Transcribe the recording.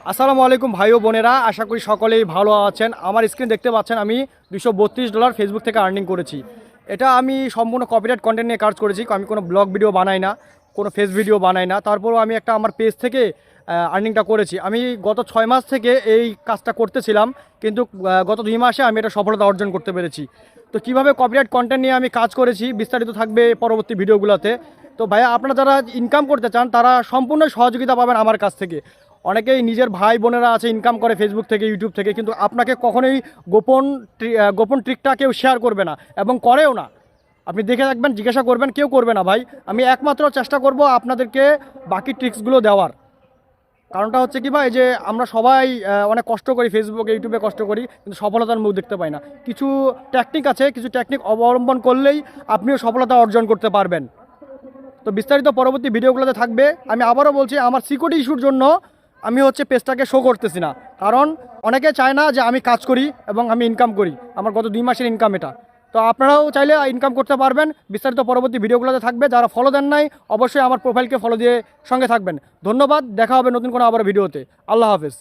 আসসালামু আলাইকুম ভাই ও বোনেরা, আশা করি সকলেই ভালো আছেন। আমার স্ক্রিন দেখতে পাচ্ছেন, আমি $232 ফেসবুক থেকে আর্নিং করেছি। এটা আমি সম্পূর্ণ কপিরাইট কন্টেন্ট নিয়ে কাজ করেছি। আমি কোনো ব্লগ ভিডিও বানাই না, কোনো ফেস ভিডিও বানাই না, তারপরও আমি একটা আমার পেজ থেকে আর্নিংটা করেছি। আমি গত 6 মাস থেকে এই কাজটা করতেছিলাম, কিন্তু গত 2 মাসে আমি এটা সফলতা অর্জন করতে পেরেছি। তো কিভাবে কপিরাইট কন্টেন্ট নিয়ে আমি কাজ করেছি বিস্তারিত থাকবে পরবর্তী ভিডিওগুলোতে। তো ভাইয়া, আপনারা যারা ইনকাম করতে চান তারা সম্পূর্ণ সহযোগিতা পাবেন আমার কাছ থেকে। অনেকেই নিজের ভাই বোনেরা আছে ইনকাম করে ফেসবুক থেকে, ইউটিউব থেকে, কিন্তু আপনাকে কখনোই গোপন ট্রিকটা কেউ শেয়ার করবে না এবং করেও না। আপনি দেখে রাখবেন, জিজ্ঞাসা করবেন, কেউ করবে না ভাই। আমি একমাত্র চেষ্টা করব আপনাদেরকে বাকি ট্রিক্সগুলো দেওয়ার। কারণটা হচ্ছে কি ভাই, যে আমরা সবাই অনেক কষ্ট করি, ফেসবুকে ইউটিউবে কষ্ট করি, কিন্তু সফলতার মুখ দেখতে পাই না। কিছু টেকনিক আছে, কিছু টেকনিক অবলম্বন করলেই আপনিও সফলতা অর্জন করতে পারবেন। তো বিস্তারিত পরবর্তী ভিডিওগুলোতে থাকবে। আমি আবারও বলছি, আমার সিকিউরিটি ইস্যুর জন্য আমি পেজটাকে শো করতেছি না, কারণ অনেকে চায় না যে আমি কাজ করি এবং আমি ইনকাম করি। আমার গত 2 মাসের ইনকাম এটা। তো আপনারাও চাইলে ইনকাম করতে পারবেন। বিস্তারিত পরবর্তী ভিডিওগুলোতে থাকবে। যারা ফলো দেন নাই, অবশ্যই আমার প্রোফাইলকে ফলো দিয়ে সঙ্গে থাকবেন। ধন্যবাদ, দেখা হবে নতুন কোনো আবার ভিডিওতে। আল্লাহ হাফেজ।